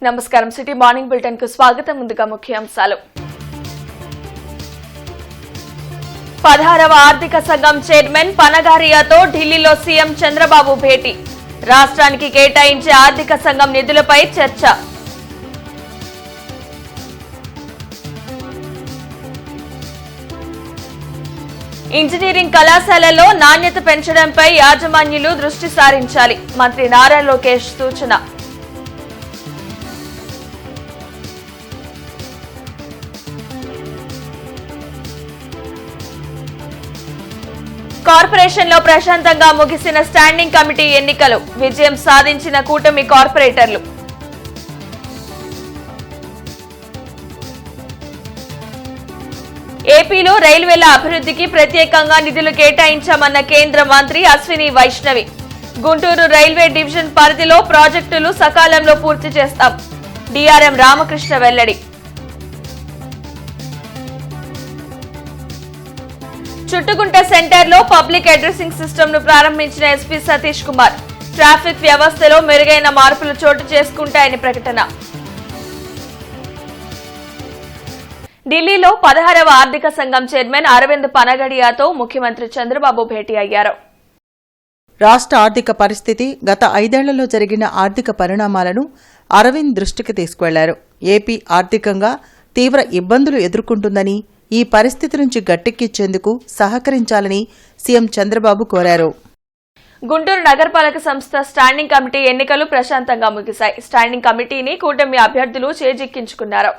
నమస్కారం city morning bulletin కు స్వాగతం. ముందుగా ముఖ్యాంశాలు. 16వ ఆర్థిక సంఘం చైర్మన్ పనగారియాతో ఢిల్లీలో సీఎం చంద్రబాబు భేటీ. రాష్ట్రానికి కేటాయించే ఆర్థిక సంఘం నిధులపై చర్చ. ఇంజనీరింగ్ కళాశాలలో నాణ్యత పెంచడంపై యాజమాన్యులు దృష్టి సారించాలి. మంత్రి నారా లోకేష్ సూచన. కార్పొరేషన్లో ప్రశాంతంగా ముగిసిన స్టాండింగ్ కమిటీ ఎన్నికలు. విజయం సాధించిన కూటమి కార్పొరేటర్లు. ఏపీలో రైల్వేల అభివృద్ధికి ప్రత్యేకంగా నిధులు కేటాయించామన్న కేంద్ర మంత్రి అశ్విని వైష్ణవి. గుంటూరు రైల్వే డివిజన్ పరిధిలో ప్రాజెక్టులు సకాలంలో పూర్తి చేస్తాం. డిఆర్ఎం రామకృష్ణ వెల్లడి. చుట్టుగుంట సెంటర్లో పబ్లిక్ అడ్రసింగ్ సిస్టమ్ ను ప్రారంభించిన ఎస్పీ సతీష్ కుమార్. ట్రాఫిక్ వ్యవస్థలో మెరుగైన మార్పులు చోటు చేసుకుంటాయని ప్రకటన. ఢిల్లీలో 16వ ఆర్థిక సంఘం చైర్మన్ అరవింద్ పనగడియాతో ముఖ్యమంత్రి చంద్రబాబు భేటీ అయ్యారు. రాష్ట్ర ఆర్థిక పరిస్థితి, గత 5 ఏళ్లలో జరిగిన ఆర్థిక పరిణామాలను అరవింద్ దృష్టికి తీసుకువెళ్లారు. ఏపీ ఆర్థికంగా తీవ్ర ఇబ్బందులు ఎదుర్కొంటుందని, ఈ పరిస్థితి నుంచి గట్టెక్కించేందుకు సహకరించాలని సీఎం చంద్రబాబు కోరారు. గుంటూరు నగరపాలక సంస్థ స్టాండింగ్ కమిటీ ఎన్నికలు ప్రశాంతంగా ముగిశాయి. స్టాండింగ్ కమిటీని కూటమి అభ్యర్థులు చేజిక్కించుకున్నారు.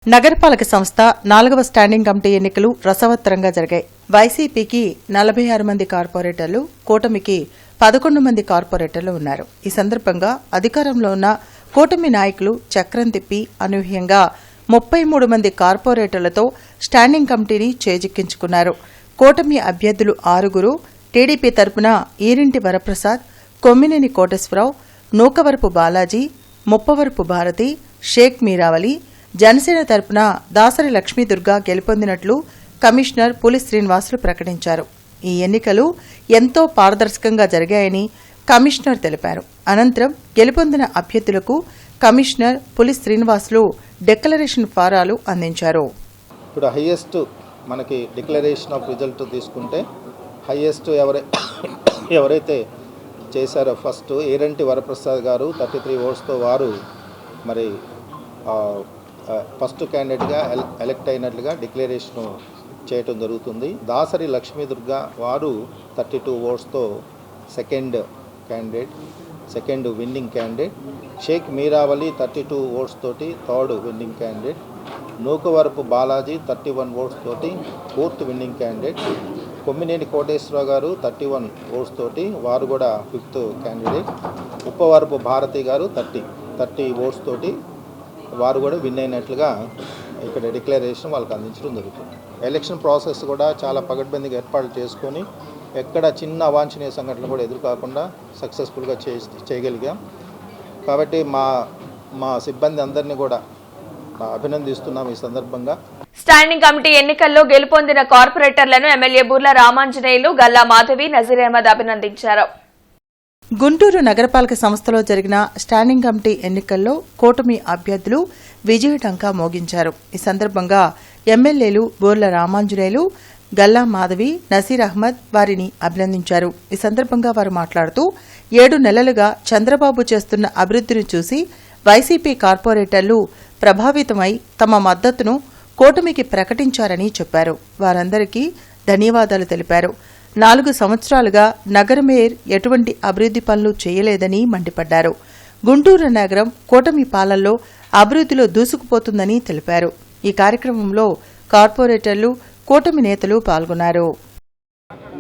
నగరపాలక సంస్థ 4వ స్టాండింగ్ కమిటీ ఎన్నికలు రసవత్తరంగా జరిగాయి. వైసీపీకి 46 మంది కార్పొరేటర్లు, కూటమికి 11 మంది కార్పొరేటర్లు ఉన్నారు. ఈ సందర్భంగా అధికారంలో ఉన్న కూటమి నాయకులు చక్రం తిప్పి అనూహ్యంగా 33 మంది కార్పొరేటర్లతో స్టాండింగ్ కమిటీని చేజిక్కించుకున్నారు. కూటమి అభ్యర్థులు 6, టీడీపీ తరపున ఈరింటి వరప్రసాద్, కొమ్మినేని కోటేశ్వరరావు, నూకవరపు బాలాజీ, ముప్పవరపు భారతి, షేక్ మీరావలి, జనసేన తరపున దాసరి లక్ష్మీదుర్గా గెలుపొందినట్లు కమిషనర్ పులి శ్రీనివాసులు ప్రకటించారు. ఈ ఎన్నికలు ఎంతో పారదర్శకంగా జరిగాయని కమిషనర్ తెలిపారు. అనంతరం గెలుపొందిన అభ్యర్థులకు కమిషనర్ పులి శ్రీనివాసులు డిక్లరేషన్ ఫారాలు అందించారు. ఇప్పుడు హైయెస్ట్ మనకి డిక్లరేషన్ ఆఫ్ రిజల్ట్ తీసుకుంటే హైయెస్ట్ ఎవరైతే చేశారో ఫస్ట్ ఏరంటి వరప్రసాద్ గారు 33 ఓట్స్తో వారు మరి ఫస్ట్ క్యాండిడేట్గా ఎలెక్ట్ అయినట్లుగా డిక్లరేషన్ చేయటం జరుగుతుంది. దాసరి లక్ష్మీదుర్గా వారు 32 ఓట్స్తో second winning candidate. Shaik Meeravali 32 votes తోటి third winning candidate. Nukavarapu Balaji 31 votes తోటి fourth winning candidate. Kommineni Koteswararao గారు 31 ఓట్స్ తోటి వారు కూడా 5th క్యాండిడేట్. ఉప్పవరపు భారతి గారు 30 ఓట్స్ తోటి వారు కూడా విన్ అయినట్లుగా ఇక్కడ డిక్లరేషన్ వాళ్ళకి అందించడం జరుగుతుంది. ఎలక్షన్ ప్రాసెస్ కూడా చాలా పగడ్బందీగా ఏర్పాట్లు చేసుకొని ఎక్కడ చిన్న అవాంఛనీయ సంఘటనలు కూడా ఎదురుకాకుండా సక్సెస్ఫుల్గా చేయగలిగాం. కాబట్టి మా సిబ్బంది అందరినీ కూడా అభినందిస్తున్నాం. ఈ సందర్భంగా స్టాండింగ్ కమిటీ ఎన్నికల్లో గెలుపొందిన కార్పొరేటర్లను ఎమ్మెల్యే బూర్ల రామాంజనేయులు, గల్లా మాధవి, నజీర్ అహ్మద్ అభినందించారు. గుంటూరు నగరపాలక సంస్థలో జరిగిన స్టాండింగ్ కమిటీ ఎన్నికల్లో కూటమి అభ్యర్థులు విజయఢంకా మోగించారు. ఈ సందర్భంగా ఎమ్మెల్యేలు బూర్ల రామాంజనేయులు, గల్లా మాధవి, నజీర్ అహ్మద్ వారిని అభినందించారు. ఈ సందర్భంగా వారు మాట్లాడుతూ 7 నెలలుగా చంద్రబాబు చేస్తున్న అభివృద్ధిని చూసి వైసీపీ కార్పొరేటర్లు ప్రభావితమై తమ మద్దతును కూటమికి ప్రకటించారని చెప్పారు. వారందరికీ ధన్యవాదాలు తెలిపారు. 4 సంవత్సరాలుగా నగర మేయర్ ఎటువంటి అభివృద్ది పనులు చేయలేదని మండిపడ్డారు. గుంటూరు నగరం కూటమి పాలనలో అభివృద్దిలో దూసుకుపోతుందని తెలిపారు. ఈ కార్యక్రమంలో కార్పొరేటర్లు, కూటమి నేతలు పాల్గొన్నారు.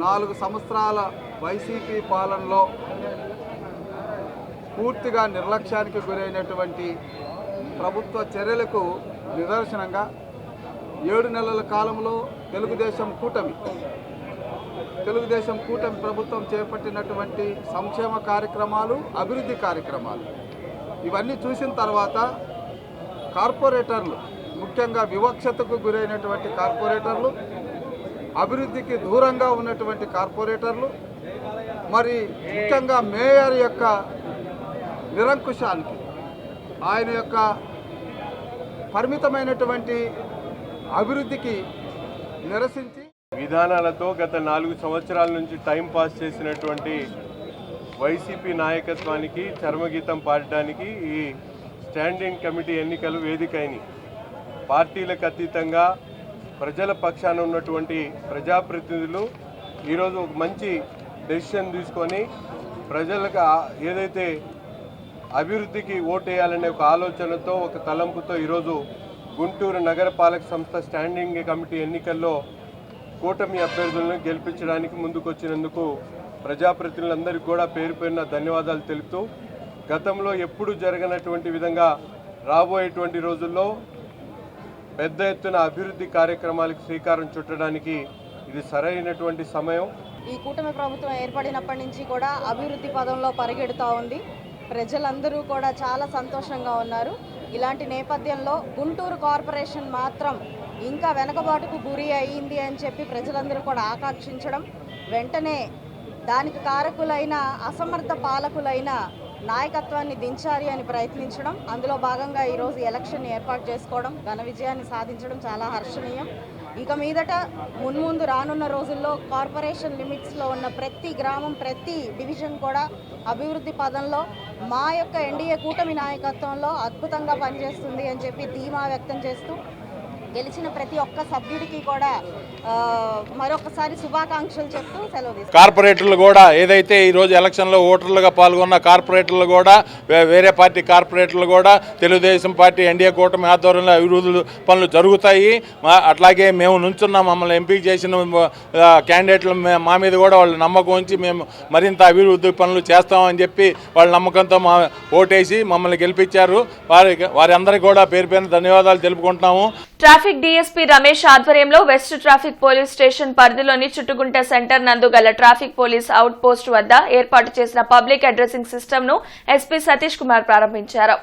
4 సంవత్సరాల వైసీపీ పాలనలో పూర్తిగా నిర్లక్ష్యానికి గురైనటువంటి ప్రభుత్వ చర్యలకు నిదర్శనంగా 7 నెలల కాలంలో తెలుగుదేశం కూటమి ప్రభుత్వం చేపట్టినటువంటి సంక్షేమ కార్యక్రమాలు, అభివృద్ధి కార్యక్రమాలు ఇవన్నీ చూసిన తర్వాత కార్పొరేటర్లు, ముఖ్యంగా వివక్షతకు గురైనటువంటి కార్పొరేటర్లు, అభివృద్ధికి దూరంగా ఉన్నటువంటి కార్పొరేటర్లు, మరి ముఖ్యంగా మేయర్ యొక్క నిరంకుశానికి ఆయన యొక్క పరిమితమైనటువంటి అభివృద్ధికి నిరసించి విధానాలతో గత 4 సంవత్సరాల నుంచి టైం పాస్ చేసినటువంటి వైసీపీ నాయకత్వానికి చర్మగీతం పాడడానికి ఈ స్టాండింగ్ కమిటీ ఎన్నికలు వేదికైనవి. పార్టీలకు అతీతంగా ప్రజల పక్షాన ఉన్నటువంటి ప్రజాప్రతినిధులు ఈరోజు ఒక మంచి డెసిషన్ తీసుకొని ప్రజలకు ఏదైతే అభివృద్ధికి ఓటేయాలనే ఒక ఆలోచనతో ఒక తలంపుతో ఈరోజు గుంటూరు నగరపాలక సంస్థ స్టాండింగ్ కమిటీ ఎన్నికల్లో కూటమి అభ్యర్థులను గెలిపించడానికి ముందుకొచ్చినందుకు ప్రజాప్రతినిధులందరికీ కూడా పేరు పేరున ధన్యవాదాలు తెలుపుతూ గతంలో ఎప్పుడు జరగనటువంటి విధంగా రాబోయేటువంటి రోజుల్లో పెద్ద ఎత్తున అభివృద్ధి కార్యక్రమాలకు శ్రీకారం చుట్టడానికి ఇది సరైనటువంటి సమయం. ఈ కూటమి ప్రభుత్వం ఏర్పడినప్పటి నుంచి కూడా అభివృద్ధి పదంలో పరిగెడుతూ ఉంది. ప్రజలందరూ కూడా చాలా సంతోషంగా ఉన్నారు. ఇలాంటి నేపథ్యంలో గుంటూరు కార్పొరేషన్ మాత్రం ఇంకా వెనకబాటుకు గురి అయ్యింది అని చెప్పి ప్రజలందరూ కూడా ఆకాంక్షించడం, వెంటనే దానికి కారకులైన అసమర్థ పాలకులైన నాయకత్వాన్ని దించాలి అని ప్రయత్నించడం, అందులో భాగంగా ఈరోజు ఎలక్షన్ ఏర్పాటు చేసుకోవడం, ఘన విజయాన్ని సాధించడం చాలా హర్షణీయం. ఇక మీదట మున్ముందు రానున్న రోజుల్లో కార్పొరేషన్ లిమిట్స్లో ఉన్న ప్రతి గ్రామం, ప్రతి డివిజన్ కూడా అభివృద్ధి పదంలో మా యొక్క ఎన్డీఏ కూటమి నాయకత్వంలో అద్భుతంగా పనిచేస్తుంది అని చెప్పి ధీమా వ్యక్తం చేస్తూ గెలిచిన ప్రతి ఒక్క సభ్యుడికి కూడా మరొకసారి శుభాకాంక్షలు చెప్తూ సెలవు తీసుకుంటాం. కార్పొరేటర్లు కూడా ఏదైతే ఈరోజు ఎలక్షన్లో ఓటర్లుగా పాల్గొన్న కార్పొరేటర్లు కూడా వేరే పార్టీ కార్పొరేటర్లు కూడా తెలుగుదేశం పార్టీ ఎన్డీఏ కూటమి ఆధ్వర్యంలో అభివృద్ధి పనులు జరుగుతాయి. అట్లాగే మేము నుంచున్న మమ్మల్ని ఎంపిక చేసిన క్యాండిడేట్లు మా మీద కూడా వాళ్ళు నమ్మకం ఉంచి మేము మరింత అభివృద్ధి పనులు చేస్తామని చెప్పి వాళ్ళ నమ్మకంతో ఓటేసి మమ్మల్ని గెలిపించారు. వారి అందరికీ కూడా పేరు పేరున ధన్యవాదాలు తెలుపుకుంటున్నాము. ట్రాఫిక్ డీఎస్పీ రమేష్ ఆధ్వర్యంలో వెస్ట్ ట్రాఫిక్ పోలీస్ స్టేషన్ పరిధిలోని చుట్టుగుంట సెంటర్ నందు గల ట్రాఫిక్ పోలీస్ అవుట్ పోస్ట్ వద్ద ఏర్పాటు చేసిన పబ్లిక్ అడ్రసింగ్ సిస్టమ్ ను ఎస్పీ సతీష్ కుమార్ ప్రారంభించారు.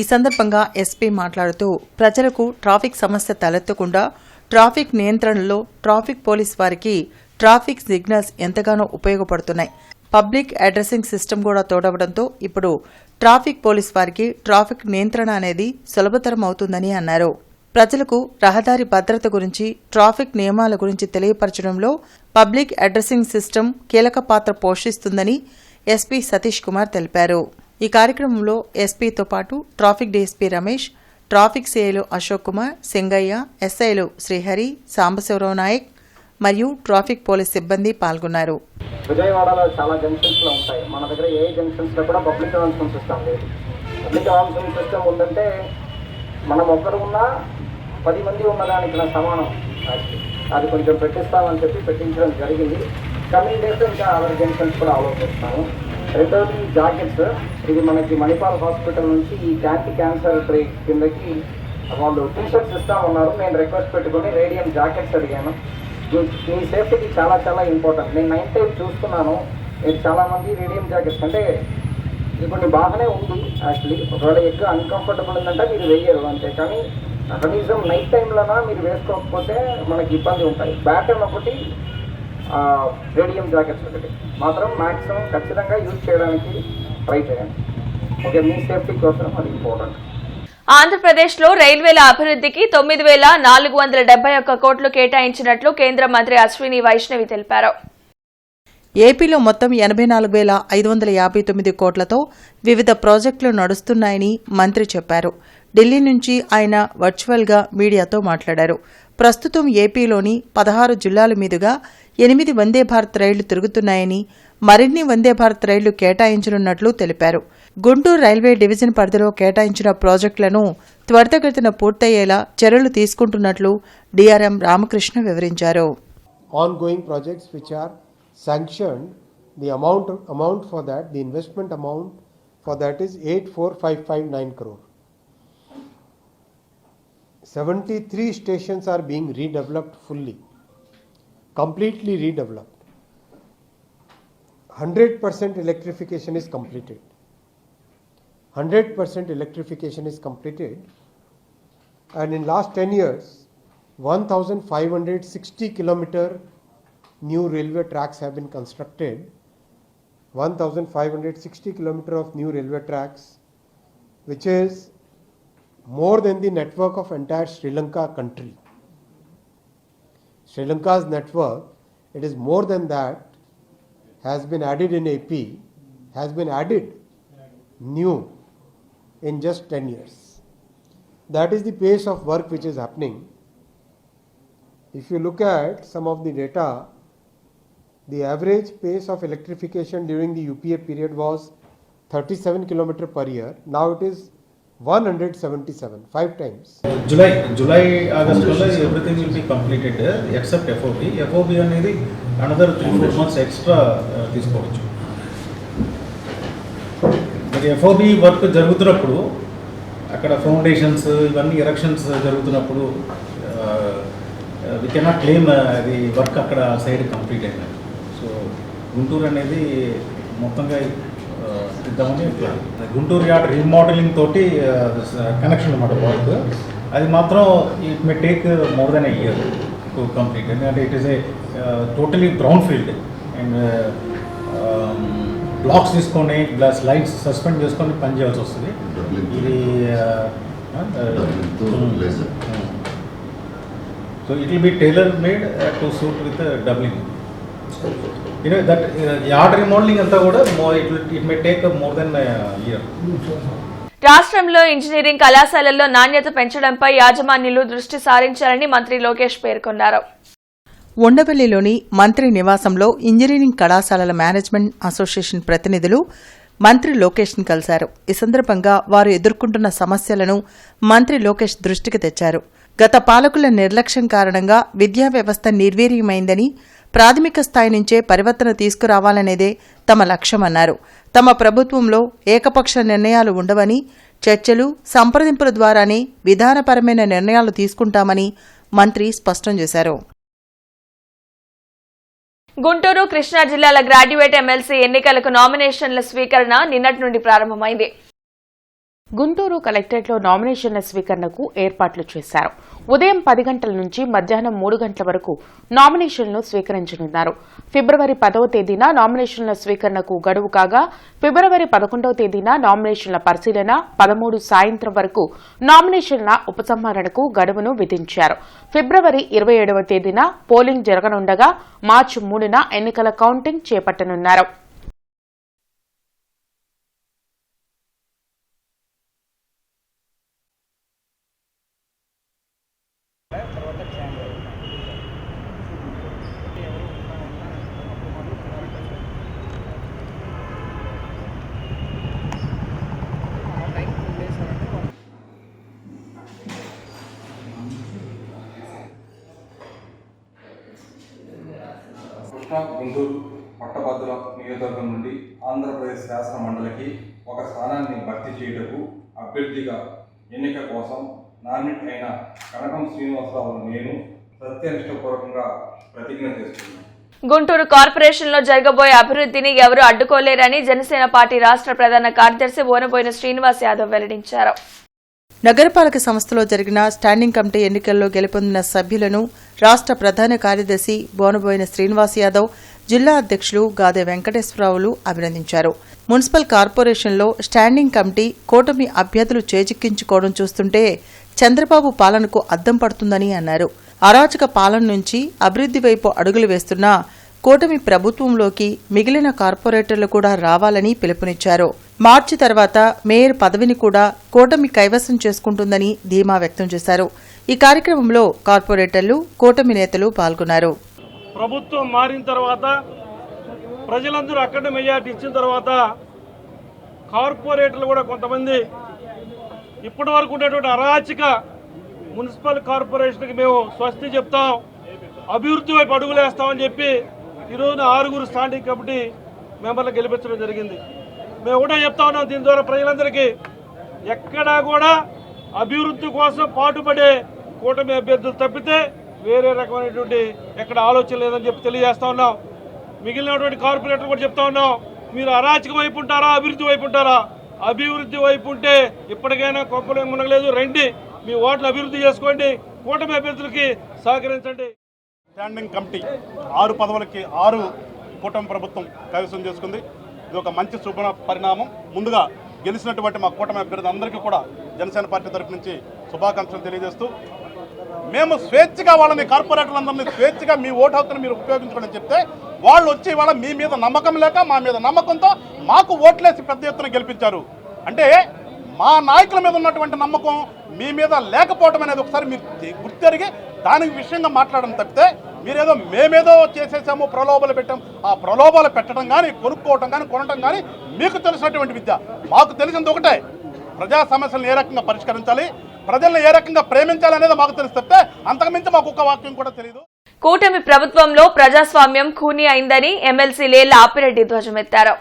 ఈ సందర్భంగా ఎస్పీ మాట్లాడుతూ ప్రజలకు ట్రాఫిక్ సమస్య తలెత్తకుండా ట్రాఫిక్ నియంత్రణలో ట్రాఫిక్ పోలీస్ వారికి ట్రాఫిక్ సిగ్నల్స్ ఎంతగానో ఉపయోగపడుతున్నాయి. పబ్లిక్ అడ్రసింగ్ సిస్టమ్ కూడా తోడవడంతో ఇప్పుడు ట్రాఫిక్ పోలీస్ వారికి ట్రాఫిక్ నియంత్రణ అనేది సులభతరం అవుతుందని అన్నారు. ప్రజలకు రహదారి భద్రత గురించి, ట్రాఫిక్ నియమాల గురించి తెలియపరచడంలో పబ్లిక్ అడ్రసింగ్ సిస్టమ్ కీలక పాత్ర పోషిస్తుందని ఎస్పీ సతీష్ కుమార్ తెలిపారు. ఈ కార్యక్రమంలో ఎస్పీతో పాటు ట్రాఫిక్ డీఎస్పీ రమేష్, ట్రాఫిక్ సిఐలు అశోక్ కుమార్, సింగయ్య, ఎస్ఐలు శ్రీహరి, సాంబశివరావు నాయక్ మరియు ట్రాఫిక్ పోలీస్ సిబ్బంది పాల్గొన్నారు. విజయవాడలో చాలా జంక్షన్స్ లో ఉంటాయి. మన దగ్గర ఏ జంక్షన్స్ లో కూడా పబ్లిక్ అనౌన్స్మెంట్ సిస్టమ్ లేదు. పబ్లిక్ అనౌన్స్మెంట్ సిస్టమ్ ఉందంటే మనం ఒక్కరు ఉన్నా 10 మంది ఉన్నదానికి సమానం. అది కొంచెం పెట్టిస్తామని చెప్పి పెట్టించడం జరిగింది. కమింగ్ డేస్ ఇంకా అదర్ జంక్షన్స్ కూడా ఆలోచిస్తాము. రెండవది జాకెట్స్, ఇది మనకి మణిపాల్ హాస్పిటల్ నుంచి ఈ క్యాన్సర్ ట్రీ కిందకి వాళ్ళు టీషర్ట్స్ ఇస్తా ఉన్నారు. నేను రిక్వెస్ట్ పెట్టుకుని రేడియం జాకెట్స్ అడిగాను. మీ సేఫ్టీకి చాలా చాలా ఇంపార్టెంట్. నేను నైట్ టైం చూస్తున్నాను, మీరు చాలామంది రేడియం జాకెట్స్ అంటే ఇది కొన్ని బాగానే ఉంది యాక్చువల్లీ. ఒకవేళ ఎక్కువ అన్కంఫర్టబుల్ ఉందంటే మీరు వేయరు అంతే, కానీ కనీసం నైట్ టైంలోనా మీరు వేసుకోకపోతే మనకి ఇబ్బంది ఉంటాయి. బ్యాటన్ ఒకటి, రేడియం జాకెట్స్ ఒకటి మాత్రం మ్యాక్సిమం ఖచ్చితంగా యూజ్ చేయడానికి ట్రై చేయండి. ఓకే, మీ సేఫ్టీ కోసం అది ఇంపార్టెంట్. ఆంధ్రప్రదేశ్లో రైల్వేల అభివృద్ధికి 9,471 కోట్లు కేటాయించినట్లు కేంద్ర మంత్రి అశ్విని వైష్ణవి తెలిపారు. ఏపీలో మొత్తం 84,559 కోట్లతో వివిధ ప్రాజెక్టులు నడుస్తున్నాయని మంత్రి చెప్పారు. ఢిల్లీ నుంచి ఆయన వర్చువల్గా మీడియాతో మాట్లాడారు. ప్రస్తుతం ఏపీలోని 16 జిల్లాల మీదుగా 8 వందే భారత్ రైళ్లు తిరుగుతున్నాయని, మరిన్ని వందే భారత్ రైళ్లు కేటాయించనున్నట్లు తెలిపారు. గుంటూరు రైల్వే డివిజన్ పరిధిలో కేటాయించిన ప్రాజెక్టులను త్వరితగతిన పూర్తయ్యేలా చర్యలు తీసుకుంటున్నట్లు డీఆర్ఎం రామకృష్ణ వివరించారు. Ongoing projects which are sanctioned, the amount for that, the investment amount for that is 84559 crore. 73 stations are being redeveloped fully, completely redeveloped. 100% electrification is completed. 100% electrification is completed, and in last 10 years 1560 kilometer new railway tracks have been constructed. 1560 kilometer of new railway tracks, which is more than the network of entire Sri Lanka country. Sri Lanka's network, it is more than that, has been added in AP, has been added new in just 10 years. That is the pace of work which is happening. If you look at some of the data, the average pace of electrification during the UPA period was 37 km per year. Now it is 177, 5 times. July, August, everything will be completed except FOB. FOB అనేది another 3-4 months extra తీసుకోవచ్చు. మరి FOB work జరుగుతున్నప్పుడు అక్కడ foundations ఇవన్నీ erections జరుగుతున్నప్పుడు we cannot claim అది work అక్కడ side complete అయినది. సో గుంటూరు అనేది మొత్తంగా ఇద్దామని ప్లాన్. గుంటూరు యార్డ్ రీమోడలింగ్ తోటి కనెక్షన్ అన్నమాట వర్క్. అది మాత్రం it may take more than a year to complete. ఎందుకంటే it is a totally brown field and blocks తీసుకొని ప్లస్ లైట్స్ సస్పెండ్ చేసుకొని పని చేయాల్సి వస్తుంది. ఇది so it will be tailor made to suit with doubling. That yard remodelling అంతా కూడా it may take more then year. రాష్ట్రంలో ఇంజనీరింగ్ కళాశాలల్లో నాణ్యత పెంచడంపై యాజమాన్యులు దృష్టి సారించాలని మంత్రి లోకేష్ పేర్కొన్నారు. ఉండవల్లిలోని మంత్రి నివాసంలో ఇంజనీరింగ్ కళాశాలల మేనేజ్మెంట్ అసోసియేషన్ ప్రతినిధులు మంత్రి లోకేష్ను కలిశారు. ఈ సందర్భంగా వారు ఎదుర్కొంటున్న సమస్యలను మంత్రి లోకేష్ దృష్టికి తెచ్చారు. గత పాలకుల నిర్లక్ష్యం కారణంగా విద్యా వ్యవస్థ నిర్వీర్యమైందని, ప్రాథమిక స్థాయి నుంచే పరివర్తన తీసుకురావాలనేదే తమ లక్ష్యమన్నారు. తమ ప్రభుత్వంలో ఏకపక్ష నిర్ణయాలు ఉండవని, చర్చలు, సంప్రదింపుల ద్వారానే విధానపరమైన నిర్ణయాలు తీసుకుంటామని మంత్రి స్పష్టం చేశారు. గుంటూరు, కృష్ణా జిల్లాల గ్రాడ్యుయేట్ ఎమ్మెల్సీ ఎన్నికలకు నామినేషన్ల స్వీకరణ నిన్నటి నుండి ప్రారంభమైంది. గుంటూరు కలెక్టరేట్లో నామినేషన్ల స్వీకరణకు ఏర్పాట్లు చేశారు. ఉదయం 10 గంటల నుంచి మధ్యాహ్నం 3 గంటల వరకు నామినేషన్లు స్వీకరించనున్నారు. ఫిబ్రవరి 10వ తేదీన నామినేషన్ల స్వీకరణకు గడువు కాగా, ఫిబ్రవరి 11వ తేదీన నామినేషన్ల పరిశీలన, 13 సాయంత్రం వరకు నామినేషన్ల ఉపసంహరణకు గడువును విధించారు. ఫిబ్రవరి 27వ తేదీన పోలింగ్ జరగనుండగా మార్చి 3న ఎన్నికల కౌంటింగ్ చేపట్టనున్నారు. కృష్ణా గుంటూరు పట్టభద్రుల నియోజకవర్గం నుండి ఆంధ్రప్రదేశ్ శాసన మండలికి ఒక స్థానాన్ని భర్తీ చేయుటకు అభ్యర్థిగా ఎన్నిక కోసం నామినేట్ అయిన కనకం శ్రీనివాసరావు నేను సత్యనిష్టపూర్వకంగా ప్రతిజ్ఞ చేస్తున్నాను. గుంటూరు కార్పొరేషన్లో జరగబోయే అభివృద్ధిని ఎవరూ అడ్డుకోలేరని జనసేన పార్టీ రాష్ట్ర ప్రధాన కార్యదర్శి బోనబోయిన శ్రీనివాస్ యాదవ్ వెల్లడించారు. నగరపాలక సంస్థలో జరిగిన స్టాండింగ్ కమిటీ ఎన్నికల్లో గెలుపొందిన సభ్యులను రాష్ట్ర ప్రధాన కార్యదర్శి బోనబోయిన శ్రీనివాస్ యాదవ్, జిల్లా అధ్యక్షులు గాదె వెంకటేశ్వరరావులు అభినందించారు. మున్సిపల్ కార్పొరేషన్లో స్టాండింగ్ కమిటీ కూటమి అభ్యర్థులు చేజిక్కించుకోవడం చూస్తుంటే చంద్రబాబు పాలనకు అద్దం పడుతుందని అన్నారు. అరాచక పాలన నుంచి అభివృద్ధి వైపు అడుగులు వేస్తున్న కూటమి ప్రభుత్వంలోకి మిగిలిన కార్పొరేటర్లు కూడా రావాలని పిలుపునిచ్చారు. మార్చి తర్వాత మేయర్ పదవిని కూడా కూటమి కైవసం చేసుకుంటుందని ధీమా వ్యక్తం చేశారు. ఈ కార్యక్రమంలో కార్పొరేటర్లు, కూటమి నేతలు పాల్గొన్నారు. ప్రభుత్వం మారిన తర్వాత ప్రజలందరూ అక్కడ మెజార్టీ ఇచ్చిన తర్వాత కార్పొరేటర్లు కూడా కొంతమంది ఇప్పటి వరకు ఉన్నటువంటి అరాచక మున్సిపల్ కార్పొరేషన్కి మేము స్వస్తి చెప్తాం, అభివృద్ధి వైపు అడుగులేస్తామని చెప్పి ఈరోజు 6 స్టాండింగ్ కమిటీ మెంబర్లు గెలిపించడం జరిగింది. మేము కూడా చెప్తా ఉన్నాం, దీని ద్వారా ప్రజలందరికీ ఎక్కడా కూడా అభివృద్ధి కోసం పాటుపడే కూటమి అభ్యర్థులు తప్పితే వేరే రకమైనటువంటి ఎక్కడ ఆలోచన లేదని చెప్పి తెలియజేస్తా ఉన్నాం. మిగిలినటువంటి కార్పొరేటర్లు కూడా చెప్తా ఉన్నాం, మీరు అరాచక వైపు ఉంటారా, అభివృద్ధి వైపు ఉంటారా? అభివృద్ధి వైపు ఉంటే ఇప్పటికైనా కొంపలు మునగలేదు, రండి మీ ఓట్లు అభివృద్ధి చేసుకోండి, కూటమి అభ్యర్థులకి సహకరించండి. స్టాండింగ్ కమిటీ 6 పదవులకి 6 కూటమి ప్రభుత్వం కైవసం చేసుకుంది. ఇది ఒక మంచి శుభ పరిణామం. ముందుగా గెలిచినటువంటి మా కూటమి అభ్యర్థులందరికీ కూడా జనసేన పార్టీ తరఫు నుంచి శుభాకాంక్షలు తెలియజేస్తూ మేము స్వేచ్ఛగా వాళ్ళని కార్పొరేటర్లందరినీ స్వేచ్ఛగా మీ ఓటు హక్కును మీరు ఉపయోగించుకోండి చెప్తే వాళ్ళు వచ్చి వాళ్ళ మీ మీద నమ్మకం లేక మా మీద నమ్మకంతో మాకు ఓట్లేసి పెద్ద ఎత్తున గెలిపించారు. అంటే మా నాయకుల మీద ఉన్నటువంటి నమ్మకం మీ మీద లేకపోవడం అనేది ఒకసారి మీరు గుర్తెరిగి దానికి విషయంగా మాట్లాడడం తప్పితే మీరేదో మేమేదో చేసేసాము ప్రలోభాలు పెట్టాం, ఆ ప్రలోభాలు పెట్టడం కానీ కొనుక్కోవటం కానీ కొనటం కానీ మీకు తెలిసినటువంటి విద్య. మాకు తెలిసింది ఒకటే, ప్రజా సమస్యలను ఏ రకంగా పరిష్కరించాలి, ప్రజలను ఏ రకంగా ప్రేమించాలనేది మాకు తెలిసి తప్పితే అంతకుమించి మాకు ఒక్క వాక్యం కూడా తెలియదు. కూటమి ప్రభుత్వంలో ప్రజాస్వామ్యం ఖూనీ అయిందని ఎమ్మెల్సీ లేళ్ల ఆపిరెడ్డి ధ్వజమెత్తారు.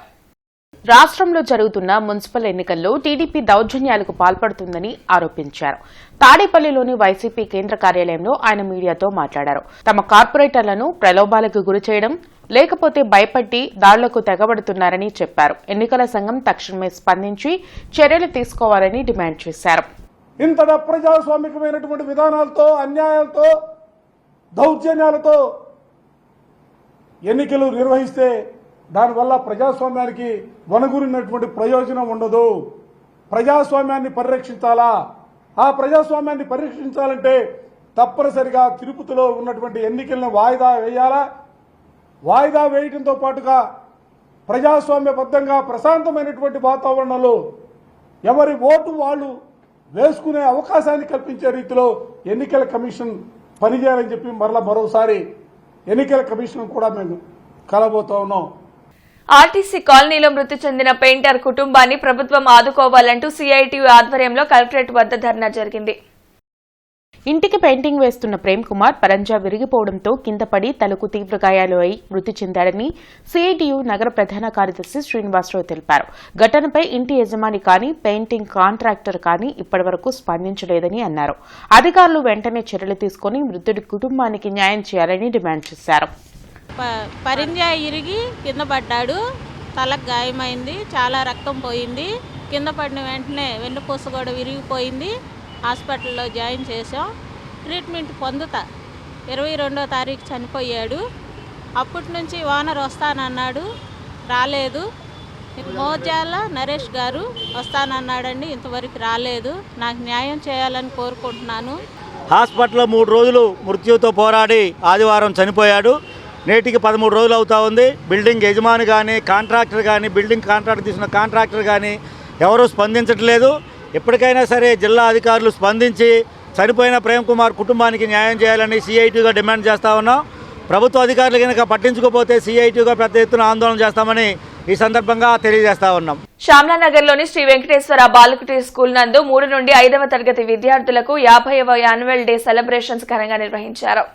రాష్ట్రంలో జరుగుతున్న మున్సిపల్ ఎన్నికల్లో టీడీపీ దౌర్జన్యాలకు పాల్పడుతుందని ఆరోపించారు. తాడేపల్లిలోని వైసీపీ కేంద్ర కార్యాలయంలో ఆయన మీడియాతో మాట్లాడారు. తమ కార్పొరేటర్లను ప్రలోభాలకు గురి చేయడం లేకపోతే భయపట్టి దాడులకు తెగబడుతున్నారని చెప్పారు. ఎన్నికల సంఘం తక్షణమే స్పందించి చర్యలు తీసుకోవాలని డిమాండ్ చేశారు. ఇంత ప్రజాస్వామికమైనటువంటి విధానాలతో, అన్యాయాలతో, దౌర్జన్యాలతో ఎన్నికలు నిర్వహిస్తే దానివల్ల ప్రజాస్వామ్యానికి వనగూరినటువంటి ప్రయోజనం ఉండదు. ప్రజాస్వామ్యాన్ని పరిరక్షించాలా? ఆ ప్రజాస్వామ్యాన్ని పరిరక్షించాలంటే తప్పనిసరిగా తిరుపతిలో ఉన్నటువంటి ఎన్నికలను వాయిదా వేయాలా? వాయిదా వేయడంతో పాటుగా ప్రజాస్వామ్యబద్ధంగా ప్రశాంతమైనటువంటి వాతావరణంలో ఎవరి ఓటు వాళ్ళు వేసుకునే అవకాశాన్ని కల్పించే రీతిలో ఎన్నికల కమిషన్ పనిచేయాలని చెప్పి మరోసారి ఎన్నికల కమిషన్ కూడా మేము కలబోతా ఉన్నాం. ఆర్టీసీ కాలనీలో మృతి చెందిన పెయింటర్ కుటుంబాన్ని ప్రభుత్వం ఆదుకోవాలంటూ సిఐటియు ఆధ్వర్యంలో కలెక్టరేట్ వద్ద ధర్నా జరిగింది. ఇంటికి పెయింటింగ్ వేస్తున్న ప్రేమ్ కుమార్ పరంజా విరిగిపోవడంతో కింద పడి తలకు తీవ్ర గాయాలు అయి మృతి చెందాడని సిఐటియు నగర ప్రధాన కార్యదర్శి శ్రీనివాసరావు తెలిపారు. ఘటనపై ఇంటి యజమాని కానీ పెయింటింగ్ కాంట్రాక్టర్ కానీ ఇప్పటివరకు స్పందించలేదని అన్నారు. అధికారులు వెంటనే చర్యలు తీసుకుని మృతుడి కుటుంబానికి న్యాయం చేయాలని డిమాండ్ చేశారు. పరింజా ఇరిగి కింద పడ్డాడు, తలకు గాయమైంది, చాలా రక్తం పోయింది. కింద పడిన వెంటనే వెన్నుపూస కూడా విరిగిపోయింది. హాస్పిటల్లో జాయిన్ చేసాం, ట్రీట్మెంట్ పొందుతా. 22వ తారీఖు చనిపోయాడు. అప్పటి నుంచి ఓనర్ వస్తానన్నాడు, రాలేదు. మోజాల నరేష్ గారు వస్తానన్నాడండి, ఇంతవరకు రాలేదు. నాకు న్యాయం చేయాలని కోరుకుంటున్నాను. హాస్పిటల్లో 3 రోజులు మృత్యుతో పోరాడి ఆదివారం చనిపోయాడు. నేటికి 13 రోజులు అవుతా ఉంది. బిల్డింగ్ యజమాని కానీ, కాంట్రాక్టర్ కానీ, బిల్డింగ్ కాంట్రాక్ట్ తీసుకున్న కాంట్రాక్టర్ కానీ ఎవరూ స్పందించట్లేదు. ఎప్పటికైనా సరే జిల్లా అధికారులు స్పందించి చనిపోయిన ప్రేమ్ కుమార్ కుటుంబానికి న్యాయం చేయాలని సిఐటిగా డిమాండ్ చేస్తా ఉన్నాం. ప్రభుత్వ అధికారులు కనుక పట్టించుకోకపోతే సిఐటిగా పెద్ద ఎత్తున ఆందోళన చేస్తామని ఈ సందర్భంగా తెలియజేస్తా ఉన్నాం. శ్యామ్లానగర్లోని శ్రీ వెంకటేశ్వర బాలకుటి స్కూల్ నందు 3 నుండి 5వ తరగతి విద్యార్థులకు 50వ యాన్యువల్ డే సెలబ్రేషన్స్ ఘనంగా నిర్వహించారు.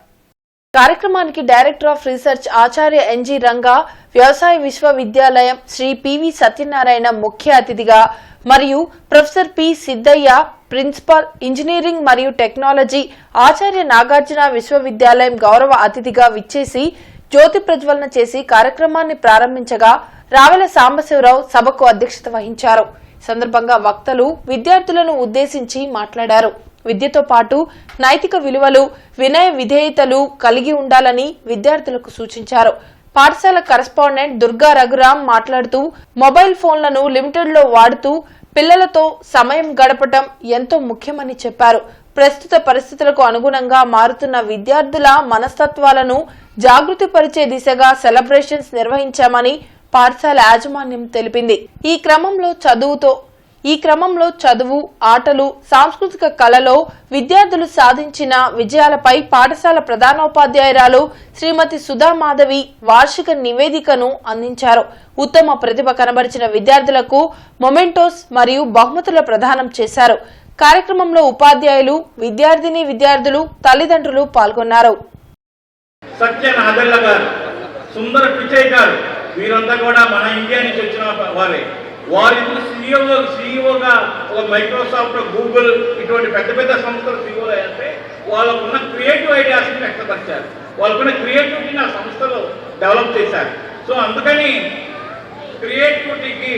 కార్యక్రమానికి director of research Acharya N G Ranga, వ్యవసాయ విశ్వవిద్యాలయం శ్రీ పివి సత్యనారాయణ ముఖ్య అతిథిగా మరియు professor P Siddaiah principal engineering మరియు టెక్నాలజీ ఆచార్య నాగార్జున విశ్వవిద్యాలయం గౌరవ అతిథిగా విచ్చేసి జ్యోతి ప్రజ్వలన చేసి కార్యక్రమాన్ని ప్రారంభించగా రావెల సాంబశివరావు సభకు అధ్యక్షత వహించారు. సందర్భంగా వక్తలు విద్యార్థులను ఉద్దేశించి మాట్లాడారు. విద్యతో పాటు నైతిక విలువలు, వినయ విధేయతలు కలిగి ఉండాలని విద్యార్థులకు సూచించారు. పాఠశాల కరెస్పాండెంట్ దుర్గా రఘురాం మాట్లాడుతూ మొబైల్ ఫోన్లను లిమిటెడ్ లో వాడుతూ పిల్లలతో సమయం గడపటం ఎంతో ముఖ్యమని చెప్పారు. ప్రస్తుత పరిస్థితులకు అనుగుణంగా మారుతున్న విద్యార్థుల మనస్తత్వాలను జాగృతి పరిచే దిశగా సెలబ్రేషన్స్ నిర్వహించామని పాఠశాల యాజమాన్యం తెలిపింది. ఈ క్రమంలో చదువు, ఆటలు, సాంస్కృతిక కళలో విద్యార్థులు సాధించిన విజయాలపై పాఠశాల ప్రధానోపాధ్యాయురాలు శ్రీమతి సుధామాధవి వార్షిక నివేదికను అందించారు. ఉత్తమ ప్రతిభ కనబరిచిన విద్యార్థులకు మొమెంటోస్ మరియు బహుమతుల ప్రదానం చేశారు. కార్యక్రమంలో ఉపాధ్యాయులు, విద్యార్థులు, తల్లిదండ్రులు పాల్గొన్నారు. సుందర పిచయ్ గారు వీరంతా కూడా మన ఇండియా నుంచి వచ్చిన వారే. వారి సీఈఓగా ఒక మైక్రోసాఫ్ట్, గూగుల్ ఇటువంటి పెద్ద పెద్ద సంస్థల సీఈఓలు అంటే వాళ్ళకున్న క్రియేటివ్ ఐడియాస్ని వ్యక్తపరిచారు. వాళ్ళకున్న క్రియేటివిటీని ఆ సంస్థలో డెవలప్ చేశారు. సో అందుకని క్రియేటివిటీకి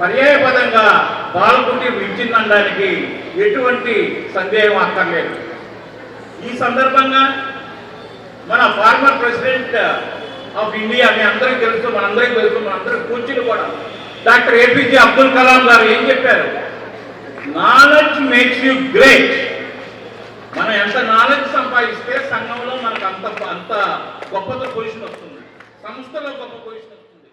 పర్యాయపదంగా బాలకుటి విచ్చిందనడానికి ఎటువంటి సందేహం అక్కర్లేదు. ఈ సందర్భంగా మన ఫార్మర్ ప్రెసిడెంట్ ఆఫ్ ఇండియా మీ అందరికీ తెలుసు, మనందరికీ కూర్చుని కూడా డాక్టర్ ఏపీజే అబ్దుల్ కలాం గారు ఏం చెప్పారు? Knowledge makes you great. మనం ఎంత నాలెడ్జ్ సంపాదిస్తే సంఘంలో మనకు అంత గొప్ప పొజిషన్ వస్తుంది, సంస్థలో గొప్ప పొజిషన్ వస్తుంది.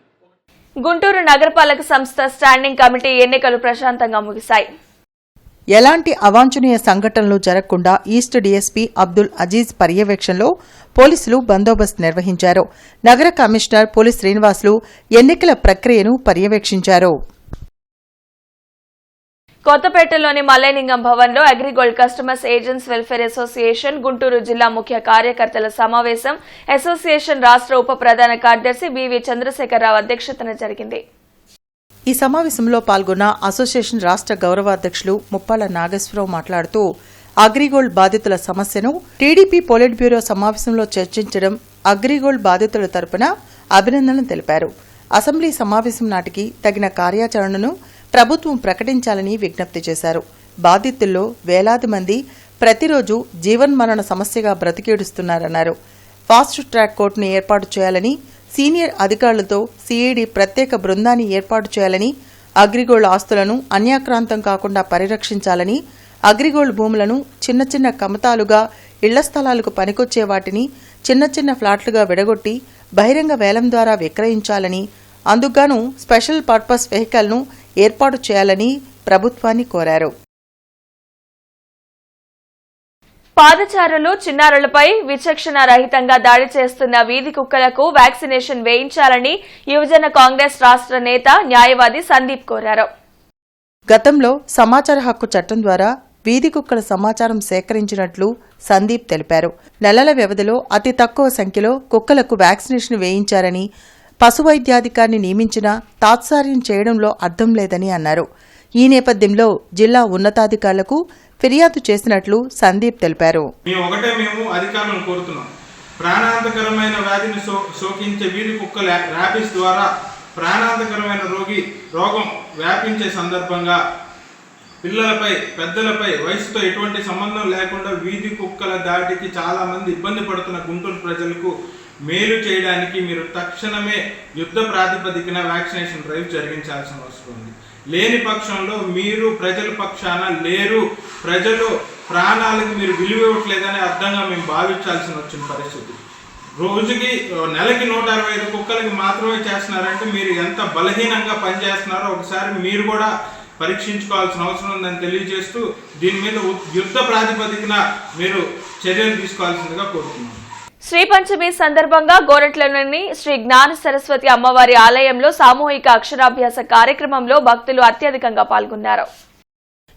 గుంటూరు నగరపాలక సంస్థ స్టాండింగ్ కమిటీ ఎన్నికలు ప్రశాంతంగా ముగిశాయి. ఎలాంటి అవాంఛనీయ సంఘటనలు జరగకుండా ఈస్ట్ డీఎస్పీ అబ్దుల్ అజీజ్ పర్యవేక్షణలో పోలీసులు బందోబస్తు నిర్వహించారు. నగర కమిషనర్ పోలీస్ శ్రీనివాసులు ఎన్నికల ప్రక్రియను పర్యవేక్షించారు. కొత్తపేటలోని మల్లైలింగం భవన్లో AgriGold customers agents welfare association Guntur జిల్లా ముఖ్య కార్యకర్తల సమావేశం అసోసియేషన్ రాష్ట్ర ఉప ప్రధాన కార్యదర్శి బివి చంద్రశేఖరరావు అధ్యక్షతన జరిగింది. ఈ సమావేశంలో పాల్గొన్న అసోసియేషన్ రాష్ట్ర గౌరవాధ్యక్షులు ముప్పాల నాగేశ్వరరావు మాట్లాడుతూ అగ్రిగోల్డ్ బాధితుల సమస్యను టీడీపీ పొలిట్ బ్యూరో సమావేశంలో చర్చించడం అగ్రిగోల్డ్ బాధితుల తరపున అభినందనలు తెలిపారు. అసెంబ్లీ సమావేశం నాటికి తగిన కార్యాచరణను ప్రభుత్వం ప్రకటించాలని విజ్ఞప్తి చేశారు. బాధితుల్లో వేలాది మంది ప్రతిరోజు జీవన్మరణ సమస్యగా బ్రతికేడుస్తున్నారన్నారు. ఫాస్ట్ ట్రాక్ కోర్టును ఏర్పాటు చేయాలని, సీనియర్ అధికారులతో సీఈడీ ప్రత్యేక బృందాన్ని ఏర్పాటు చేయాలని, అగ్రిగోల్డ్ ఆస్తులను అన్యాక్రాంతం కాకుండా పరిరక్షించాలని, అగ్రిగోల్డ్ భూములను చిన్న చిన్న కమతాలుగా ఇళ్ల స్థలాలకు పనికొచ్చే వాటిని చిన్న చిన్న ఫ్లాట్లుగా విడగొట్టి బహిరంగ వేలం ద్వారా విక్రయించాలని, అందుకుగాను స్పెషల్ పర్పస్ వెహికల్ను ఏర్పాటు చేయాలని ప్రభుత్వాన్ని కోరారు. పాదచారులు చిన్నారులపై విచక్షణ రహితంగా దాడి చేస్తున్న వీధి కుక్కలకు వ్యాక్సినేషన్ వేయించాలని యువజన కాంగ్రెస్ రాష్ట్ర నేత న్యాయవాది సందీప్ కోరారు. గతంలో సమాచార హక్కు చట్టం ద్వారా వీధి కుక్కల సమాచారం సేకరించినట్లు సందీప్ తెలిపారు. నెలల వ్యవధిలో అతి తక్కువ సంఖ్యలో కుక్కలకు వ్యాక్సినేషన్ వేయించారని, పశు వైద్యాధికారిని నియమించినా తాత్సార్యం చేయడంలో అర్థం లేదని అన్నారు. ఈ నేపథ్యంలో జిల్లా ఉన్నతాధికారులకు ఫిర్యాదు చేసినట్లు సందీప్ తెలిపారు. మేము అధికారులను కోరుతున్నాం. ప్రాణాంతకరమైన వ్యాధిని సోకించే వీధి కుక్కల ర్యాబిస్ ద్వారా ప్రాణాంతకరమైన రోగం వ్యాపించే సందర్భంగా పిల్లలపై, పెద్దలపై వయసుతో ఎటువంటి సంబంధం లేకుండా వీధి కుక్కల దాడికి చాలా మంది ఇబ్బంది పడుతున్న గుంటూరు ప్రజలకు మేలు చేయడానికి మీరు తక్షణమే యుద్ధ ప్రాతిపదికన వ్యాక్సినేషన్ డ్రైవ్ జరిగించాల్సిన అవసరం ఉంది. లేని పక్షంలో మీరు ప్రజల పక్షాన లేరు, ప్రజలు ప్రాణాలకు మీరు విలువ ఇవ్వట్లేదని అర్థంగా మేము భావించాల్సిన వచ్చిన పరిస్థితి. రోజుకి నెలకి 165 కుక్కలకి మాత్రమే చేస్తున్నారంటే మీరు ఎంత బలహీనంగా పనిచేస్తున్నారో ఒకసారి మీరు కూడా పరీక్షించుకోవాల్సిన అవసరం ఉందని తెలియజేస్తూ దీని మీద యుద్ధ ప్రాతిపదికన మీరు చర్యలు తీసుకోవాల్సిందిగా కోరుతున్నాను. శ్రీ పంచమి సందర్భంగా గోరట్లలోని శ్రీ జ్ఞాన సరస్వతి అమ్మవారి ఆలయంలో సామూహిక అక్షరాభ్యాస కార్యక్రమంలో భక్తులు అత్యధికంగా పాల్గొన్నారు.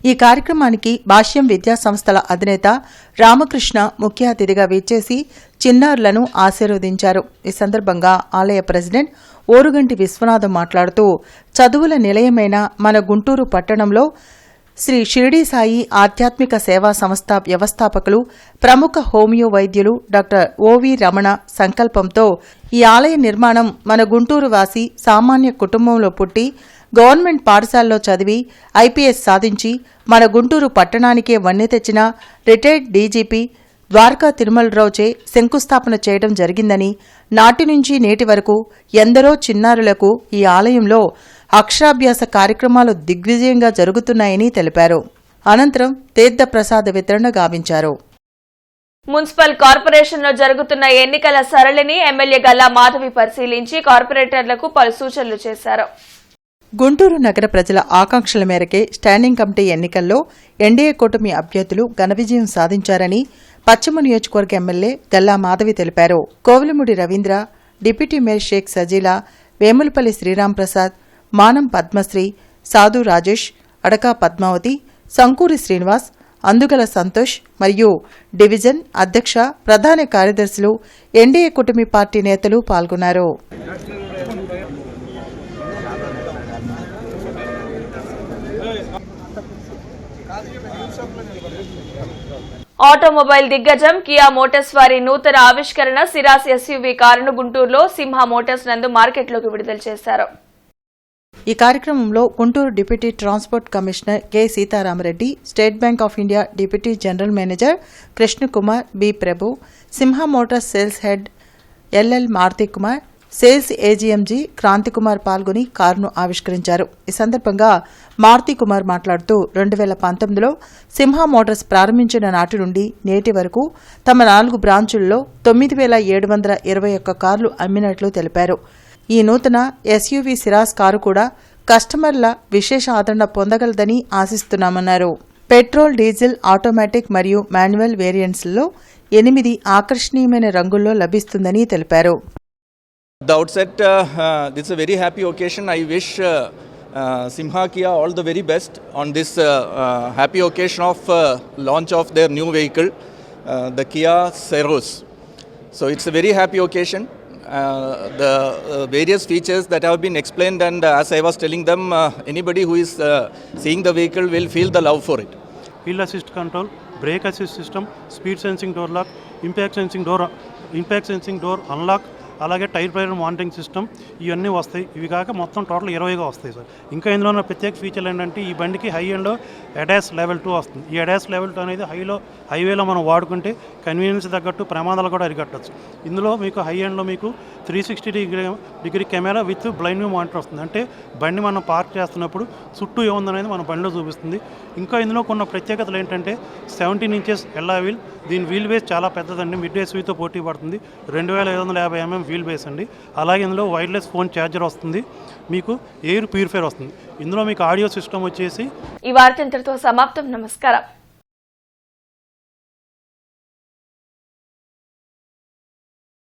ఈ కార్యక్రమానికి భాష్యం విద్యా సంస్థల అధినేత రామకృష్ణ ముఖ్య అతిథిగా విచ్చేసి చిన్నారులను ఆశీర్వదించారు. ఈ సందర్భంగా ఆలయ ప్రెసిడెంట్ ఓరుగంటి విశ్వనాథం మాట్లాడుతూ చదువుల నిలయమైన మన గుంటూరు పట్టణంలో శ్రీ షిరిడీ సాయి ఆధ్యాత్మిక సేవా సంస్థ వ్యవస్థాపకులు, ప్రముఖ హోమియో వైద్యులు డాక్టర్ ఓవి రమణ సంకల్పంతో ఈ ఆలయ నిర్మాణం మన గుంటూరు వాసి సామాన్య కుటుంబంలో పుట్టి గవర్నమెంట్ పాఠశాలలో చదివి ఐపీఎస్ సాధించి మన గుంటూరు పట్టణానికే వన్నె తెచ్చిన రిటైర్డ్ డీజీపీ ద్వారకా తిరుమలరావుచే శంకుస్థాపన చేయడం జరిగిందని, నాటి నుంచి నేటి వరకు ఎందరో చిన్నారులకు ఈ ఆలయంలో అక్షరాభ్యాస కార్యక్రమాలు దిగ్విజయంగా జరుగుతున్నాయని తెలిపారు. అనంతరం తీర్థప్రసాద వితరణ గావించారు. మున్సిపల్ కార్పొరేషన్లో జరుగుతున్న ఎన్నికల సరళిని ఎమ్మెల్యే గల్లా మాధవి పరిశీలించి కార్పొరేటర్లకు పలు సూచనలు చేశారు. గుంటూరు నగర ప్రజల ఆకాంక్షల మేరకే స్టాండింగ్ కమిటీ ఎన్నికల్లో ఎన్డీఏ కూటమి అభ్యర్థులు ఘన విజయం సాధించారని పశ్చిమ నియోజకవర్గ ఎమ్మెల్యే గల్లా మాధవి తెలిపారు. కోవెలమూడి రవీంద్ర, డిప్యూటీ మేయర్ షేక్ సజీలా, వేములపల్లి శ్రీరాంప్రసాద్, మానం పద్మశ్రీ, సాధు రాజేష్, అడకా పద్మావతి, సంకూరి శ్రీనివాస్, అందుగల సంతోష్ మరియు డివిజన్ అధ్యక్ష, ప్రధాన కార్యదర్శులు, ఎన్డీఏ కూటమి పార్టీ నేతలు పాల్గొన్నారు. ఆటోమొబైల్ దిగ్గజం కియా మోటార్స్ వారి నూతన ఆవిష్కరణ సిరాస్ ఎస్యూవీ కారును గుంటూరులో సింహ మోటార్స్ నందు మార్కెట్లోకి విడుదల చేశారు. ఈ కార్యక్రమంలో Guntur deputy transport commissioner K Sitaramareddy, state bank of India deputy general manager Krishnakumar, B Prabhu, Simha Motors sales head LL Maruti Kumar, sales AGMG Krantikumar పాల్గొని కారును ఆవిష్కరించారు. ఈ సందర్భంగా మారుతి కుమార్ మాట్లాడుతూ 2019లో సింహ మోటార్స్ ప్రారంభించిన నాటి నుండి నేటి వరకు తమ 4 బ్రాంచుల్లో 9,721 కార్లు అమ్మినట్లు తెలిపారు. ఈ నూతన ఎస్యూవీ సిరాస్ కారు కూడా కస్టమర్ల విశేష ఆదరణ పొందగలదని ఆశిస్తున్నామన్నారు. పెట్రోల్, డీజిల్, ఆటోమేటిక్ మరియు మాన్యువల్ వేరియంట్స్లో 8 ఆకర్షణీయమైన రంగుల్లో లభిస్తుందని తెలిపారు. At the outset, this is a very happy occasion. I wish Simha Kia all the very best on this happy occasion of launch of their new vehicle, the Kia Ceros. So it's a very happy occasion. The various features that have been explained, and as I was telling them, anybody who is seeing the vehicle will feel the love for it. Wheel assist control, brake assist system, speed sensing door lock, impact sensing door unlock, అలాగే tyre pressure monitoring system ఇవన్నీ వస్తాయి. ఇవి కాక మొత్తం total 20గా వస్తాయి sir. ఇంకా ఇందులో ఉన్న ప్రత్యేక ఫీచర్లు ఏంటంటే ఈ బండికి హై ఎండ్లో ADAS లెవెల్ 2 వస్తుంది. ఈ ADAS లెవెల్ 2 అనేది హైవేలో మనం వాడుకుంటే కన్వీనియన్స్ తగ్గట్టు ప్రమాదాలు కూడా అరికట్టచ్చు. ఇందులో మీకు హై ఎండ్లో మీకు 360 camera with blind view monitor వస్తుంది. అంటే బండి మనం పార్క్ చేస్తున్నప్పుడు చుట్టూ ఏముందనేది మన బండిలో చూపిస్తుంది. ఇంకా ఇందులో కొన్ని ప్రత్యేకతలు ఏంటంటే 17 ఇంచెస్ ఎల్లా వీల్. దీని వీల్ బేస్ చాలా పెద్దదండి. మిడ్ ఎస్యూవీతో పోటీ పడుతుంది. 2550 mm వీల్ బేస్ అండి. అలాగే ఇందులో వైర్లెస్ ఫోన్ ఛార్జర్ వస్తుంది. మీకు ఎయిర్ ప్యూరిఫైర్ వస్తుంది. ఇందులో మీకు ఆడియో సిస్టమ్ వచ్చేసి ఈ వార్త ఇంతటితో సమాప్తం. నమస్కారం.